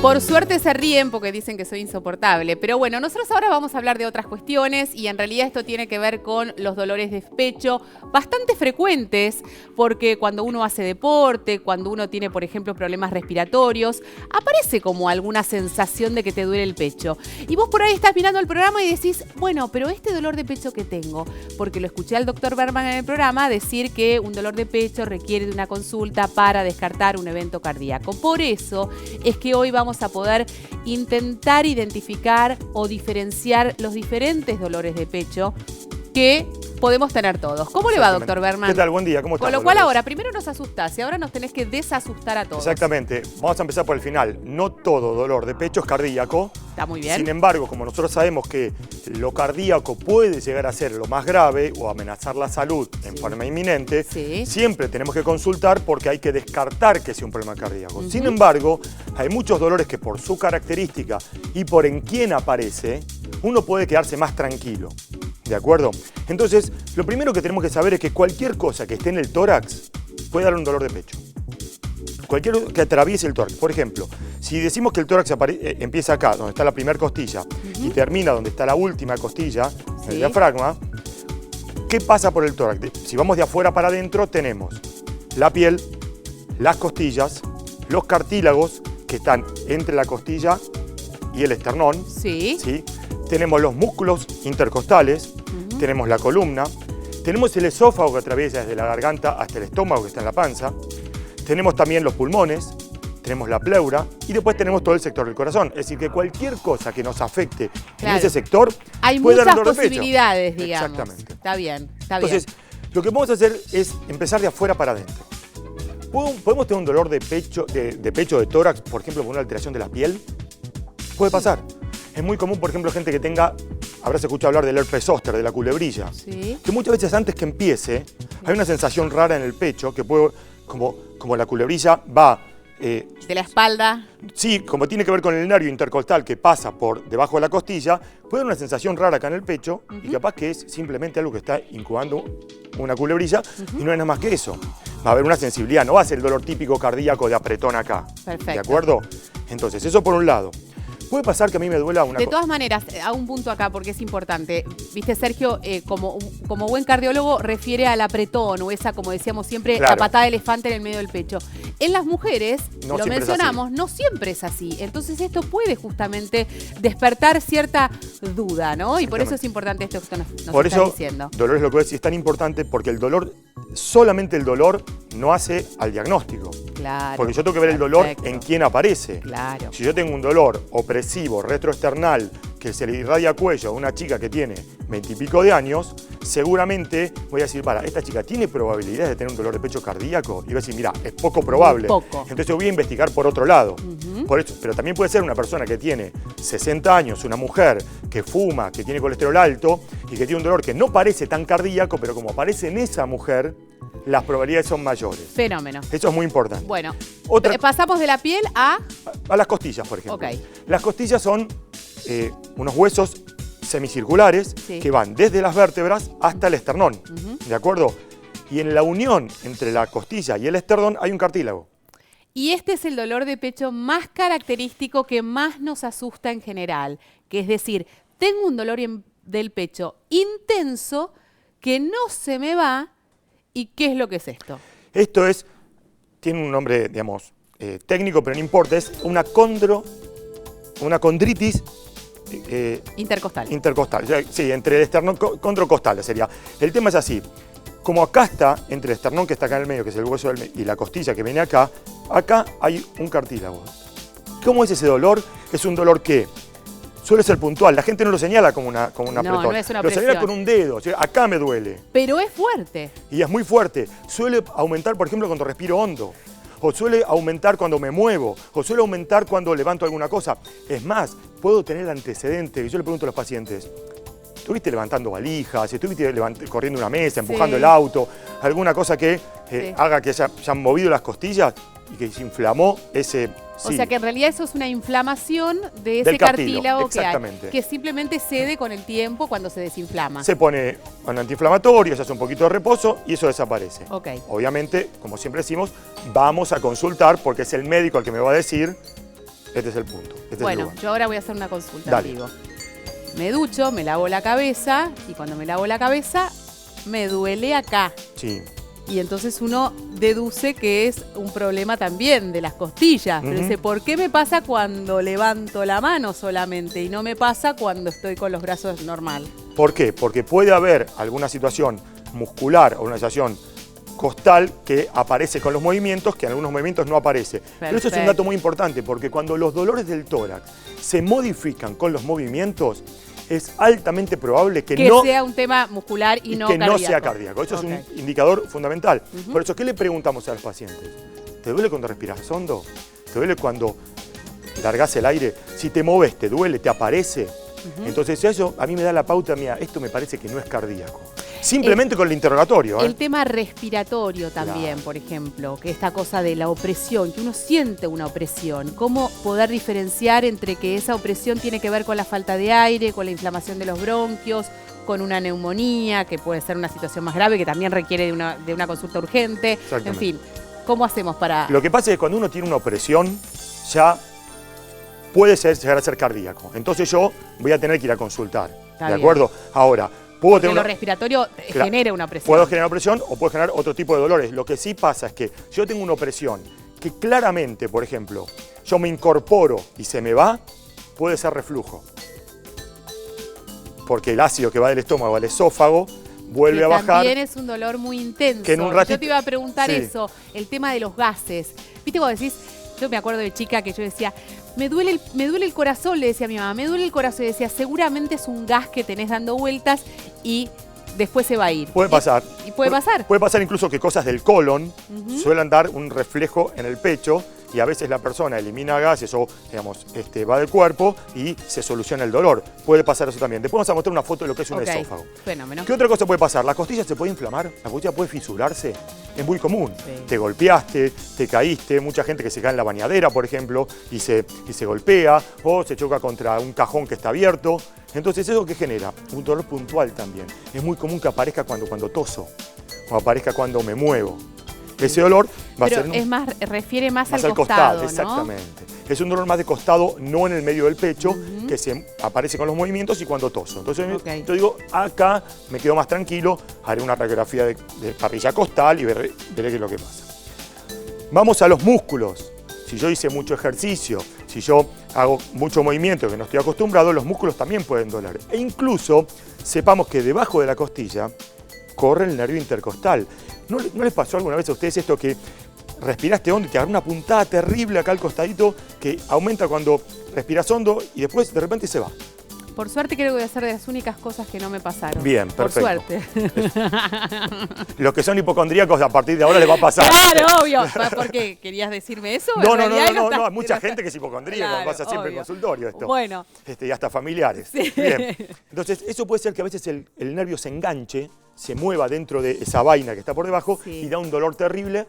Por suerte se ríen porque dicen que soy insoportable. Pero bueno, nosotros ahora vamos a hablar de otras cuestiones y en realidad esto tiene que ver con los dolores de pecho bastante frecuentes porque cuando uno hace deporte, cuando uno tiene, por ejemplo, problemas respiratorios, aparece como alguna sensación de que te duele el pecho. Y vos por ahí estás mirando el programa y decís, bueno, pero este dolor de pecho que tengo, porque lo escuché al doctor Berman en el programa decir que un dolor de pecho requiere de una consulta para descartar un evento cardíaco. Por eso es que hoy vamos a poder intentar identificar o diferenciar los diferentes dolores de pecho que podemos tener todos. ¿Cómo le va, doctor Berman? ¿Qué tal? Buen día, ¿cómo estás? Con lo cual ahora, primero nos asustás y ahora nos tenés que desasustar a todos. Exactamente. Vamos a empezar por el final. No todo dolor de pecho es cardíaco. Está muy bien. Sin embargo, como nosotros sabemos que lo cardíaco puede llegar a ser lo más grave o amenazar la salud en forma inminente, siempre tenemos que consultar porque hay que descartar que sea un problema cardíaco. Sin embargo, hay muchos dolores que por su característica y por en quién aparece, uno puede quedarse más tranquilo. ¿De acuerdo? Entonces, lo primero que tenemos que saber es que cualquier cosa que esté en el tórax puede dar un dolor de pecho. Cualquier que atraviese el tórax. Por ejemplo, si decimos que el tórax empieza acá, donde está la primera costilla, y termina donde está la última costilla, el diafragma, ¿qué pasa por el tórax? Si vamos de afuera para adentro, tenemos la piel, las costillas, los cartílagos que están entre la costilla y el esternón. ¿Sí? Tenemos los músculos intercostales, tenemos la columna, tenemos el esófago que atraviesa desde la garganta hasta el estómago que está en la panza, tenemos también los pulmones, tenemos la pleura y después tenemos todo el sector del corazón. Es decir, que cualquier cosa que nos afecte en ese sector hay puede dar un dolor muchas posibilidades, digamos. Exactamente. Está bien, está Entonces, lo que vamos a hacer es empezar de afuera para adentro. ¿Podemos tener un dolor de pecho, de tórax, por ejemplo, por una alteración de la piel? Puede pasar. Es muy común, por ejemplo, gente que tenga, habrás escuchado hablar del herpes zóster, de la culebrilla, que muchas veces antes que empiece hay una sensación rara en el pecho que puede, como la culebrilla va... de la espalda. Sí, como tiene que ver con el nervio intercostal que pasa por debajo de la costilla, puede haber una sensación rara acá en el pecho y capaz que es simplemente algo que está incubando una culebrilla y no es nada más que eso. Va a haber una sensibilidad, no va a ser el dolor típico cardíaco de apretón acá. Perfecto. ¿De acuerdo? Entonces, eso por un lado. Puede pasar que a mí me duela una... De todas maneras, a un punto acá porque es importante. Viste, Sergio, como buen cardiólogo, refiere al apretón o esa, como decíamos siempre, la patada de elefante en el medio del pecho. En las mujeres, lo mencionamos, no siempre es así. Entonces esto puede justamente despertar cierta duda, ¿no? Y por eso es importante esto que usted nos está diciendo. Dolor es lo que es tan importante porque el dolor, solamente el dolor no hace al diagnóstico. Claro. Porque yo tengo que ver el dolor en quién aparece. Claro. Si yo tengo un dolor opresivo, retroesternal, que se le irradia cuello a una chica que tiene 20 y pico de años, seguramente voy a decir, esta chica tiene probabilidades de tener un dolor de pecho cardíaco. Y voy a decir, mira, es poco probable. Entonces yo voy a investigar por otro lado. Por eso, pero también puede ser una persona que tiene 60 años, una mujer que fuma, que tiene colesterol alto y que tiene un dolor que no parece tan cardíaco, pero como aparece en esa mujer, las probabilidades son mayores. Fenómeno. Eso es muy importante. Bueno, pasamos de la piel a las costillas, por ejemplo. Las costillas son unos huesos semicirculares que van desde las vértebras hasta el esternón. ¿De acuerdo? Y en la unión entre la costilla y el esternón hay un cartílago. Y este es el dolor de pecho más característico que más nos asusta en general. Que es decir, tengo un dolor del pecho intenso que no se me va. ¿Y qué es lo que es esto? Esto tiene un nombre, digamos, técnico, pero no importa, es una condritis intercostal. Sí, entre el esternón condrocostal sería. El tema es así, como acá está, entre el esternón que está acá en el medio, que es el hueso del medio, y la costilla que viene acá hay un cartílago. ¿Cómo es ese dolor? Es un dolor que suele ser puntual. La gente no lo señala como una apretón. No es una lo señala con un dedo. O sea, acá me duele. Pero es fuerte. Y es muy fuerte. Suele aumentar, por ejemplo, cuando respiro hondo. O suele aumentar cuando me muevo. O suele aumentar cuando levanto alguna cosa. Es más, puedo tener antecedentes. Y yo le pregunto a los pacientes, ¿estuviste levantando valijas? ¿Estuviste corriendo una mesa, empujando el auto? ¿Alguna cosa que haga que se hayan movido las costillas y que se inflamó ese... O sea que en realidad eso es una inflamación de ese cartílago que hay, que simplemente cede con el tiempo cuando se desinflama. Se pone un antiinflamatorio, se hace un poquito de reposo y eso desaparece. Obviamente, como siempre decimos, vamos a consultar porque es el médico el que me va a decir Este es el punto. Bueno, yo ahora voy a hacer una consulta. Dale. Digo, me ducho, me lavo la cabeza y cuando me lavo la cabeza me duele acá. Sí. Y entonces uno deduce que es un problema también de las costillas. Pero dice, ¿por qué me pasa cuando levanto la mano solamente y no me pasa cuando estoy con los brazos normal? ¿Por qué? Porque puede haber alguna situación muscular o una situación costal que aparece con los movimientos, que en algunos movimientos no aparece. Perfecto. Pero eso es un dato muy importante, porque cuando los dolores del tórax se modifican con los movimientos, es altamente probable que no sea un tema muscular y no que cardíaco. no sea cardíaco. Eso es un indicador fundamental. Por eso, ¿qué le preguntamos a los pacientes? ¿Te duele cuando respiras hondo? ¿Te duele cuando largas el aire? Si te moves, ¿te duele? ¿Te aparece? Entonces eso a mí me da la pauta, mira, esto me parece que no es cardíaco. Simplemente con el interrogatorio. El tema respiratorio también, por ejemplo, que esta cosa de la opresión, que uno siente una opresión. ¿Cómo poder diferenciar entre que esa opresión tiene que ver con la falta de aire, con la inflamación de los bronquios, con una neumonía, que puede ser una situación más grave, que también requiere de una consulta urgente? En fin, ¿cómo hacemos para...? Lo que pasa es que cuando uno tiene una opresión, ya puede llegar a ser cardíaco. Entonces yo voy a tener que ir a consultar. ¿De acuerdo? Ahora, puedo tener lo respiratorio genera una opresión. Puedo generar opresión o puedo generar otro tipo de dolores. Lo que sí pasa es que si yo tengo una opresión que claramente, por ejemplo, yo me incorporo y se me va, puede ser reflujo. Porque el ácido que va del estómago al esófago vuelve a bajar. También es un dolor muy intenso. Que en un ratito, yo te iba a preguntar eso, el tema de los gases. ¿Viste cuando decís? Yo me acuerdo de chica que yo decía, me duele el corazón, le decía a mi mamá, me duele el corazón. Y decía, seguramente es un gas que tenés dando vueltas y después se va a ir. Puede pasar. ¿Y puede pasar? Puede pasar incluso que cosas del colon suelen dar un reflejo en el pecho y a veces la persona elimina gases o, digamos, va del cuerpo y se soluciona el dolor. Puede pasar eso también. Después vamos a mostrar una foto de lo que es un esófago. Fenómeno. ¿Qué otra cosa puede pasar? ¿La costilla se puede inflamar? ¿La costilla puede fisurarse? Es muy común. Te golpeaste, te caíste, mucha gente que se cae en la bañadera, por ejemplo, y se golpea o se choca contra un cajón que está abierto. Entonces, ¿eso qué genera? Un dolor puntual también. Es muy común que aparezca cuando toso o aparezca cuando me muevo. Ese dolor va a ser... es más, refiere más al costado, ¿no? Exactamente. Es un dolor más de costado, no en el medio del pecho, que se aparece con los movimientos y cuando toso. Entonces yo digo, acá me quedo más tranquilo, haré una radiografía de parrilla costal y veré qué es lo que pasa. Vamos a los músculos. Si yo hice mucho ejercicio, si yo hago mucho movimiento que no estoy acostumbrado, los músculos también pueden doler. E incluso sepamos que debajo de la costilla corre el nervio intercostal. ¿No les pasó alguna vez a ustedes esto que respiraste hondo y te agarra una puntada terrible acá al costadito que aumenta cuando respiras hondo y después de repente se va? Por suerte creo que voy a ser de las únicas cosas que no me pasaron. Bien, perfecto. Por suerte. Los que son hipocondríacos a partir de ahora les va a pasar. Claro, obvio. ¿Por qué? ¿Querías decirme eso? No, hay mucha gente que es hipocondríaca, claro, pasa siempre en consultorio esto. Bueno. Y hasta familiares. Sí. Bien. Entonces, eso puede ser que a veces el nervio se enganche, se mueva dentro de esa vaina que está por debajo y da un dolor terrible,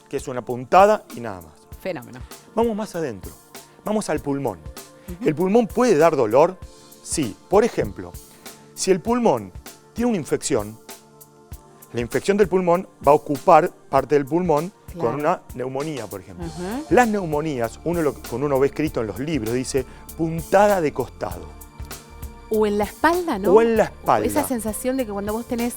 que es una puntada y nada más. Fenómeno. Vamos más adentro. Vamos al pulmón. ¿El pulmón puede dar dolor? Sí. Por ejemplo, si el pulmón tiene una infección, la infección del pulmón va a ocupar parte del pulmón con una neumonía, por ejemplo. Las neumonías, cuando uno ve escrito en los libros, dice puntada de costado. O en la espalda, ¿no? O en la espalda. Esa sensación de que cuando vos tenés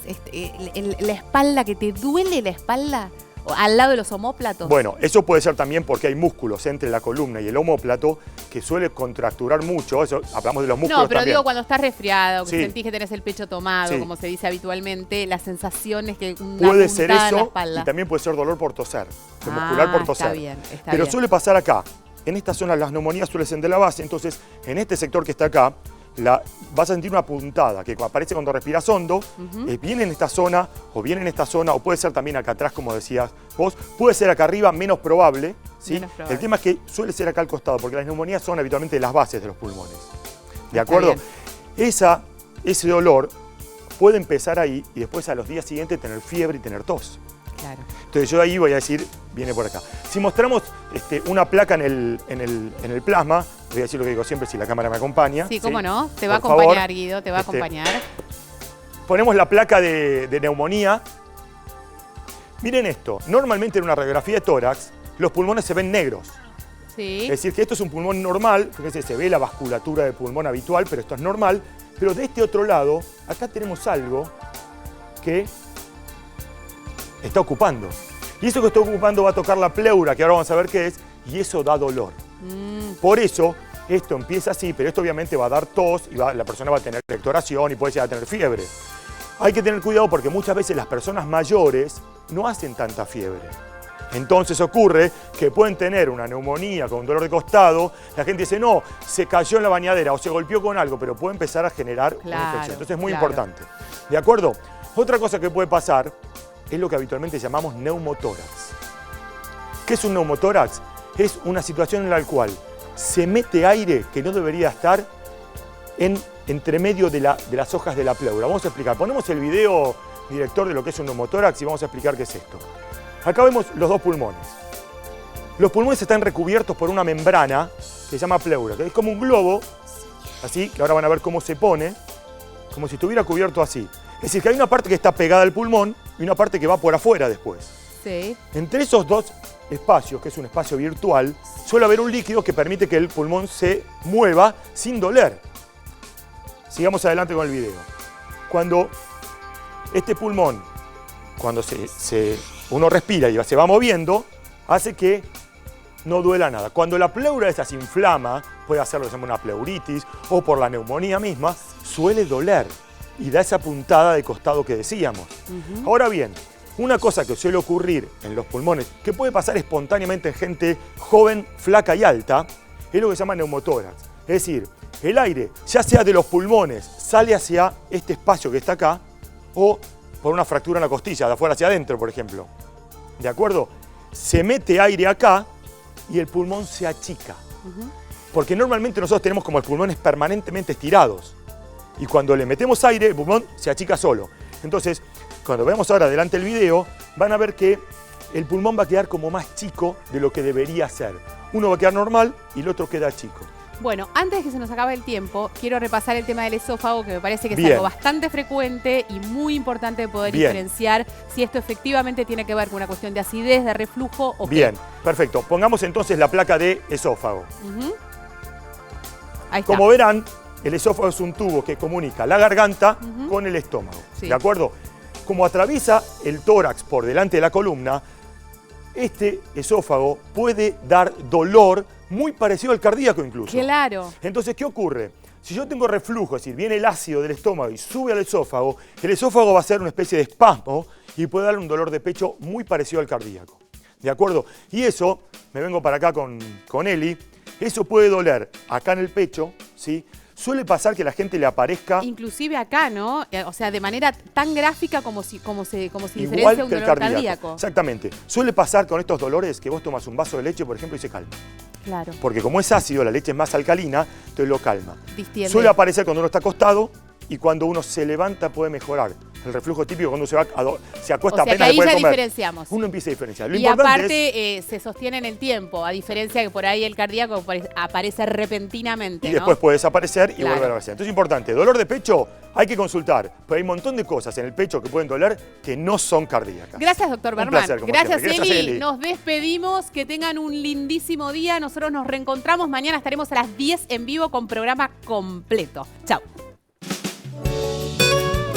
la espalda, que te duele la espalda, o al lado de los omóplatos. Bueno, eso puede ser también porque hay músculos entre la columna y el omóplato que suele contracturar mucho. Eso, hablamos de los músculos. No, pero también. Digo, cuando estás resfriado, que sentís que tenés el pecho tomado, como se dice habitualmente, la sensación es que una puede ser eso en la espalda. Y también puede ser dolor por toser, muscular por toser. Está bien, pero suele pasar acá. En esta zona las neumonías suelen ser de la base, entonces en este sector que está acá, vas a sentir una puntada que aparece cuando respiras hondo, viene en esta zona, o puede ser también acá atrás, como decías vos, puede ser acá arriba, menos probable, ¿sí? Menos probable. El tema es que suele ser acá al costado, porque las neumonías son habitualmente las bases de los pulmones. ¿De acuerdo? Ese dolor puede empezar ahí y después a los días siguientes tener fiebre y tener tos. Claro. Entonces yo ahí voy a decir, viene por acá. Si mostramos una placa en el plasma, voy a decir lo que digo siempre si la cámara me acompaña. Sí, cómo no, te va a acompañar, Guido, te va a acompañar. Ponemos la placa de neumonía. Miren esto, normalmente en una radiografía de tórax, los pulmones se ven negros. Sí. Es decir, que esto es un pulmón normal, fíjense, se ve la vasculatura del pulmón habitual, pero esto es normal. Pero de este otro lado, acá tenemos algo que está ocupando. Y eso que está ocupando va a tocar la pleura, que ahora vamos a ver qué es, y eso da dolor. Por eso, esto empieza así, pero esto obviamente va a dar tos y la persona va a tener expectoración y puede llegar a tener fiebre. Hay que tener cuidado porque muchas veces las personas mayores no hacen tanta fiebre. Entonces ocurre que pueden tener una neumonía con un dolor de costado, la gente dice, no, se cayó en la bañadera o se golpeó con algo, pero puede empezar a generar una infección. Entonces es muy importante. ¿De acuerdo? Otra cosa que puede pasar es lo que habitualmente llamamos neumotórax. ¿Qué es un neumotórax? Es una situación en la cual se mete aire que no debería estar entre medio de las hojas de la pleura. Vamos a explicar. Ponemos el video, director, de lo que es un neumotórax y vamos a explicar qué es esto. Acá vemos los dos pulmones. Los pulmones están recubiertos por una membrana que se llama pleura, que es como un globo, así, que ahora van a ver cómo se pone, como si estuviera cubierto así. Es decir, que hay una parte que está pegada al pulmón y una parte que va por afuera después. Sí. Entre esos dos espacios, que es un espacio virtual, suele haber un líquido que permite que el pulmón se mueva sin doler. Sigamos adelante con el video. Cuando este pulmón, cuando uno respira y se va moviendo, hace que no duela nada. Cuando la pleura esa se inflama, puede hacer lo que se llama una pleuritis o por la neumonía misma, suele doler y da esa puntada de costado que decíamos. Ahora bien, una cosa que suele ocurrir en los pulmones, que puede pasar espontáneamente en gente joven, flaca y alta, es lo que se llama neumotórax. Es decir, el aire, ya sea de los pulmones, sale hacia este espacio que está acá, o por una fractura en la costilla, de afuera hacia adentro, por ejemplo. ¿De acuerdo? Se mete aire acá y el pulmón se achica. Porque normalmente nosotros tenemos como los pulmones permanentemente estirados. Y cuando le metemos aire, el pulmón se achica solo. Entonces, cuando veamos ahora adelante el video, van a ver que el pulmón va a quedar como más chico de lo que debería ser. Uno va a quedar normal y el otro queda chico. Bueno, antes de que se nos acabe el tiempo, quiero repasar el tema del esófago, que me parece que es Bien. algo bastante frecuente y muy importante de poder diferenciar si esto efectivamente tiene que ver con una cuestión de acidez, de reflujo o Bien, perfecto. Pongamos entonces la placa de esófago. Ahí está. Como verán, el esófago es un tubo que comunica la garganta con el estómago. Sí. ¿De acuerdo? Como atraviesa el tórax por delante de la columna, este esófago puede dar dolor muy parecido al cardíaco incluso. Claro. Entonces, ¿qué ocurre? Si yo tengo reflujo, es decir, viene el ácido del estómago y sube al esófago, el esófago va a hacer una especie de espasmo y puede dar un dolor de pecho muy parecido al cardíaco. ¿De acuerdo? Y eso, me vengo para acá con Eli, eso puede doler acá en el pecho, ¿sí? Suele pasar que a la gente le aparezca... Inclusive acá, ¿no? O sea, de manera tan gráfica como si diferencia igual un que el dolor cardíaco. cardíaco. Exactamente. Suele pasar con estos dolores que vos tomas un vaso de leche, por ejemplo, y se calma. Claro. Porque como es ácido, la leche es más alcalina, entonces lo calma. Distiende. Suele aparecer cuando uno está acostado y cuando uno se levanta puede mejorar. El reflujo típico cuando se acuesta O sea, apenas que ahí después ya de comer. diferenciamos. Uno empieza a diferenciar. Lo Y importante aparte se sostiene en el tiempo, a diferencia que por ahí el cardíaco aparece repentinamente, y ¿no? después puede desaparecer y Claro. volver a aparecer. Entonces es importante, dolor de pecho hay que consultar, pero hay un montón de cosas en el pecho que pueden doler que no son cardíacas. Gracias, doctor Un Berman. placer, como Gracias, siempre. Gracias, Eli. Eli. Nos despedimos. Que tengan un lindísimo día. Nosotros nos reencontramos. Mañana estaremos a las 10 en vivo con programa completo. Chau.